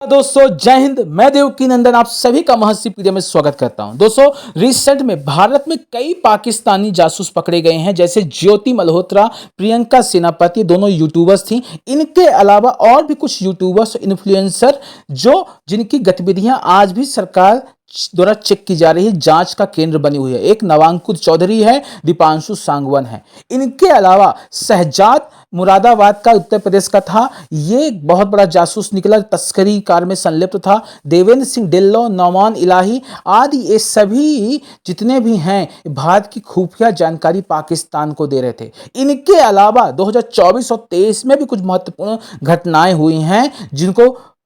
दोस्तों जय हिंद। मैं देवकी नंदन आप सभी का महर्षि पीडिया में स्वागत करता हूं। दोस्तों रिसेंट में भारत में कई पाकिस्तानी जासूस पकड़े गए हैं, जैसे ज्योति मल्होत्रा, प्रियंका सेनापति, दोनों यूट्यूबर्स थी। इनके अलावा और भी कुछ यूट्यूबर्स, इन्फ्लुएंसर जो जिनकी गतिविधियां आज भी सरकार द्वारा चेक की जा रही है, जांच का केंद्र बनी हुई है। एक नवांकुर चौधरी है, दीपांशु सांगवान है। इनके अलावा शहजाद मुरादाबाद का, उत्तर प्रदेश का था, ये बहुत बड़ा जासूस निकला, तस्करी कार में संलिप्त था। देवेंद्र सिंह ढिल्लों, नौमान इलाही आदि ये सभी जितने भी हैं भारत की खुफिया जानकारी पाकिस्तान को दे रहे थे। इनके अलावा 2024 और 23 में भी कुछ महत्वपूर्ण घटनाएं हुई हैं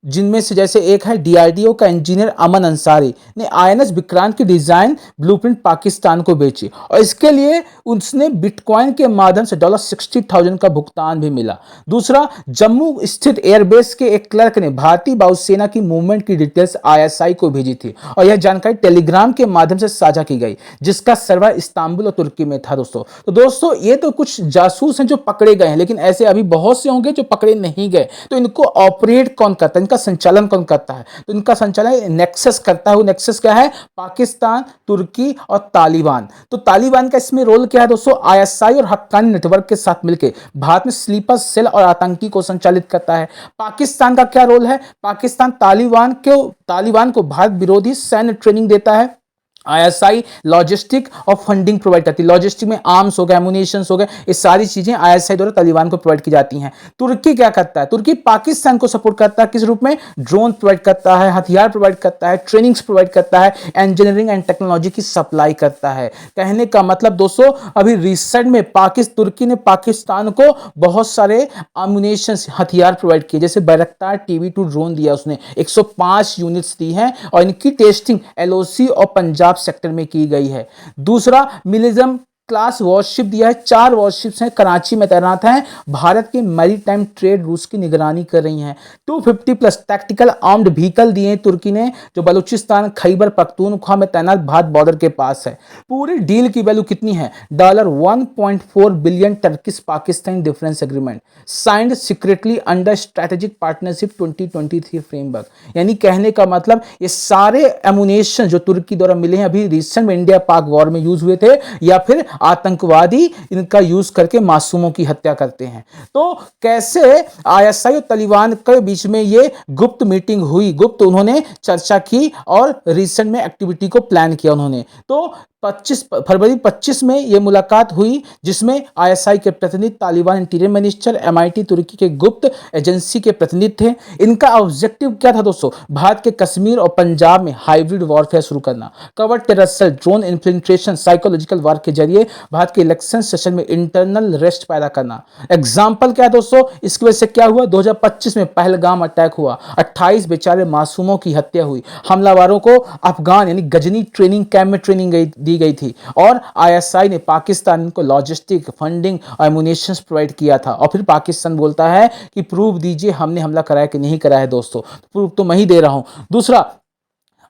जिनमें से जैसे एक है डीआरडीओ का इंजीनियर अमन अंसारी ने आईएनएस विक्रांत की डिजाइन ब्लूप्रिंट पाकिस्तान को बेची और इसके लिए उसने बिटकॉइन के माध्यम से $60,000 का भुगतान भी मिला। दूसरा, जम्मू स्थित एयरबेस के एक क्लर्क ने भारतीय वायुसेना की मूवमेंट की डिटेल्स आईएसआई को भेजी थी और यह जानकारी टेलीग्राम के माध्यम से साझा की गई, जिसका सर्वर इस्तांबुल और तुर्की में था। दोस्तों ये तो कुछ जासूस हैं जो पकड़े गए हैं, लेकिन ऐसे अभी बहुत से होंगे जो पकड़े नहीं गए। तो इनको ऑपरेट कौन करता है, इनका संचालन कौन करता है? तो इनका संचालन नेक्सस करता है। वो नेक्सस क्या है? पाकिस्तान, तुर्की और तालिबान। तो तालिबान का इसमें रोल क्या है दोस्तों? आईएसआई और हक्कानी नेटवर्क के साथ मिलकर भारत में स्लीपर सेल और आतंकी को संचालित करता है। पाकिस्तान का क्या रोल है? पाकिस्तान तालिबान को भारत विरोधी सैन्य ट्रेनिंग देता है। आईएसआई लॉजिस्टिक और फंडिंग प्रोवाइड करती है। लॉजिस्टिक में आर्म्स हो गए, एमुनिशंस हो गए, ये सारी चीजें आईएसआई द्वारा तालिबान को प्रोवाइड की जाती हैं। तुर्की क्या करता है? तुर्की पाकिस्तान को सपोर्ट करता है। किस रूप में? ड्रोन प्रोवाइड करता है, हथियार प्रोवाइड करता है, ट्रेनिंग्स प्रोवाइड करता है, इंजीनियरिंग एंड टेक्नोलॉजी की सप्लाई करता है। कहने का मतलब दोस्तों, अभी रिसेंट में तुर्की ने पाकिस्तान को बहुत सारे एमुनिशंस, हथियार प्रोवाइड किए, जैसे बैरक्टार TB2 ड्रोन दिया उसने, 105 यूनिट्स दी हैं और इनकी टेस्टिंग LOC और पंजाब सेक्टर में की गई है। दूसरा, मिलिज्म क्लास वॉरशिप दिया है। 4 वॉरशिप्स हैं, कराची में तैनात हैं। भारत के मैरीटाइम ट्रेड रूट्स की निगरानी कर रही हैं। 250 प्लस टैक्टिकल आर्म्ड व्हीकल दिए तुर्की ने, जो बलूचिस्तान, खैबर पख्तूनख्वा में तैनात भारत बॉर्डर के पास है। पूरी डील की वैल्यू कितनी है? $1.4 billion Turkish Pakistan difference agreement signed secretly under strategic partnership 2023 framework. यानी कहने का मतलब ये सारे एमुनेशन जो तुर्की द्वारा मिले हैं, अभी रिसेंट में इंडिया पाक वॉर में यूज हुए थे या फिर आतंकवादी इनका यूज करके मासूमों की हत्या करते हैं। तो कैसे आईएसआई और तालिबान के बीच में ये गुप्त मीटिंग हुई, गुप्त उन्होंने चर्चा की और रिसेंट में एक्टिविटी को प्लान किया उन्होंने। तो फरवरी 25 में यह मुलाकात हुई, जिसमें आईएसआई के प्रतिनिधि, तालिबान इंटीरियर मिनिस्टर, MIT तुर्की के गुप्त एजेंसी के प्रतिनिधि थे। इनका ऑब्जेक्टिव क्या था दोस्तों? भारत के कश्मीर और पंजाब में हाइब्रिड वॉरफेयर शुरू करना, covert terror, drone infiltration, psychological war के जरिए भारत के इलेक्शन सेशन में इंटरनल रेस्ट पैदा करना। एग्जाम्पल क्या है दोस्तों? इसकी वजह से क्या हुआ? 2025 में पहलगाम अटैक हुआ, 28 बेचारे मासूमों की हत्या हुई। हमलावरों को अफगान यानी गजनी ट्रेनिंग कैंप में ट्रेनिंग दी गई थी और आईएसआई ने पाकिस्तान को लॉजिस्टिक, फंडिंग और एमुनिशंस प्रोवाइड किया था। और फिर पाकिस्तान बोलता है कि प्रूफ दीजिए हमने हमला कराया कि नहीं कराया है। दोस्तों प्रूफ तो मैं ही दे रहा हूं। दूसरा,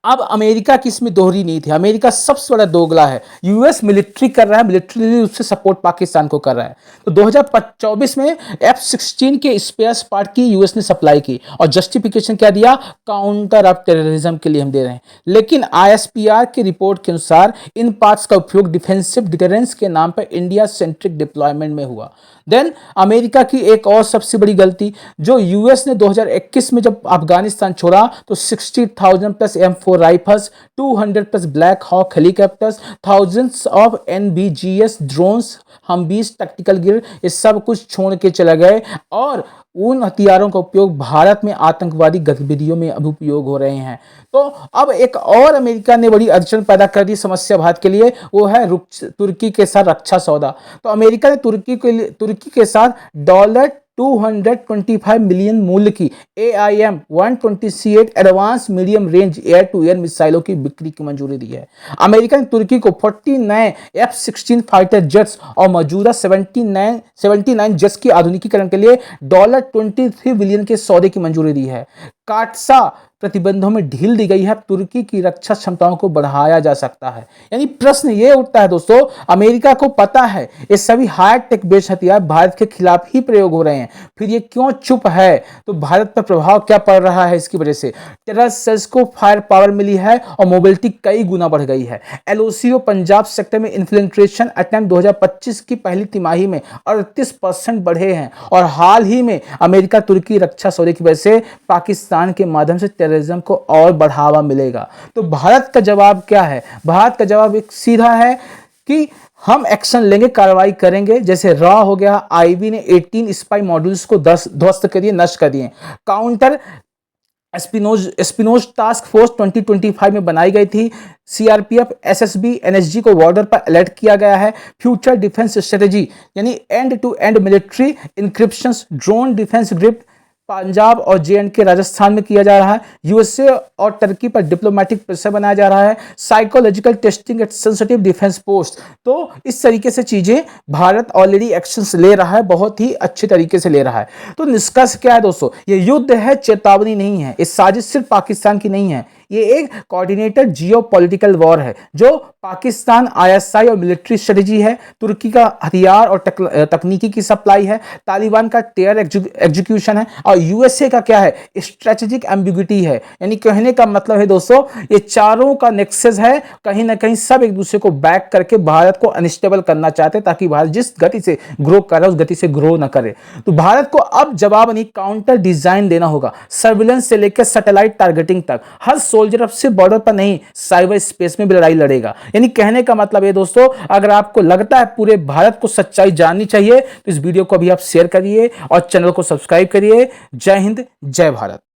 अब अमेरिका की इसमें दोहरी नीति थी। अमेरिका सबसे बड़ा दोगला है। यूएस मिलिट्री कर रहा है, मिलिट्री उससे सपोर्ट पाकिस्तान को कर रहा है। तो 2024 में F-16 के स्पेयर पार्ट की यूएस ने सप्लाई की और जस्टिफिकेशन क्या दिया? काउंटर ऑफ टेररिज्म के लिए हम दे रहे हैं। लेकिन ISPR की रिपोर्ट के अनुसार इन पार्ट्स का उपयोग डिफेंसिव डिटरेंस के नाम पर इंडिया सेंट्रिक डिप्लॉयमेंट में हुआ। देन अमेरिका की एक और सबसे बड़ी गलती, जो यूएस ने 2021 में जब अफगानिस्तान छोड़ा तो 60,000 plus M4 rifles, 200 plus Black Hawk helicopters, thousands of NBGS drones, Humvees tactical gear, ये सब कुछ छोड़ के चले गए और उन हथियारों का उपयोग भारत में आतंकवादी गतिविधियों में अब उपयोग हो रहे हैं। तो अब एक और अमेरिका ने बड़ी अड़चन पैदा कर दी समस्या भारत के लिए, वो है तुर्की के साथ रक्षा सौदा। तो अमेरिका ने तुर्की के साथ $225 मिलियन मूल्य की AIM-128 advance medium range air to air मिसाइलों की बिक्री की मंजूरी दी है। अमेरिका ने तुर्की को 40 नए F-16 फाइटर जेट्स और मौजूदा 79 जेट्स की आधुनिकीकरण के लिए $23 बिलियन के सौदे की मंजूरी दी है। काटसा प्रतिबंधों में ढील दी गई है, तुर्की की रक्षा क्षमताओं को बढ़ाया जा सकता है। यानी प्रश्न ये उठता है दोस्तों, अमेरिका को पता है ये सभी हाई टेक बेस्ड हथियार भारत के खिलाफ ही प्रयोग हो रहे हैं, फिर ये क्यों चुप है? तो भारत पर प्रभाव क्या पड़ रहा है इसकी वजह से? टेरर सेल्स को फायर पावर मिली है और मोबिलिटी कई गुना बढ़ गई है। एलओसीओ पंजाब सेक्टर में इन्फिल्ट्रेशन अटेम्प्ट 2025 की पहली तिमाही में 38% बढ़े हैं और हाल ही में अमेरिका तुर्की रक्षा सौदे की वजह से पाकिस्तान के माध्यम से टेररिज्म को और बढ़ावा मिलेगा। तो भारत का जवाब क्या है? भारत का जवाब एक सीधा है कि हम एक्शन लेंगे, कार्रवाई करेंगे। जैसे रॉ हो गया, आईबी ने 18 स्पाई मॉड्यूल्स को ध्वस्त कर दिए, नष्ट कर दिए। काउंटर एस्पिनोज टास्क फोर्स 2025 में बनाई गई थी। सीआरपीएफ, एसएसबी, एनएसजी को बॉर्डर पर अलर्ट किया गया है। फ्यूचर डिफेंस स्ट्रेटेजी यानी end to end military encryption, drone defence grip Punjab और जेएंडके राजस्थान में किया जा रहा है। यूएसए और टर्की पर डिप्लोमेटिक प्रेशर बनाया जा रहा है। Psychological testing at sensitive defence post. तो इस तरीके से चीजें भारत ऑलरेडी एक्शंस ले रहा है, बहुत ही अच्छे तरीके से ले रहा है। तो निष्कर्ष क्या है दोस्तों? ये युद्ध है, चेतावनी नहीं है। इस साजिश सिर्फ पाकिस्तान की नहीं है, ये एक कोऑर्डिनेटेड जियोपॉलिटिकल वॉर है जो पाकिस्तान, आईएसआई और मिलिट्री स्ट्रेटेजी है, तुर्की का हथियार और तकनीकी की सप्लाई है, तालिबान का टेयर एग्जीक्यूशन है और यूएसए का क्या है? स्ट्रेटेजिक एम्बिग्युइटी है। यानी कहने का मतलब है दोस्तों, ये चारों का नेक्सस है, कहीं ना कहीं सब एक दूसरे को बैक करके भारत को अनस्टेबल करना चाहते हैं ताकि भारत जिस गति से ग्रो कर रहा है उस गति से ग्रो ना करे। तो भारत को अब जवाब नहीं, काउंटर डिजाइन देना होगा, सर्विलेंस से लेकर सैटेलाइट टारगेटिंग तक। हर सोल्जर अब सिर्फ बॉर्डर पर नहीं, साइबर स्पेस में भी लड़ाई लड़ेगा। यानी कहने का मतलब है दोस्तों, अगर आपको लगता है पूरे भारत को सच्चाई जाननी चाहिए तो इस वीडियो को अभी आप शेयर करिए और चैनल को सब्सक्राइब करिए। जय हिंद, जय भारत।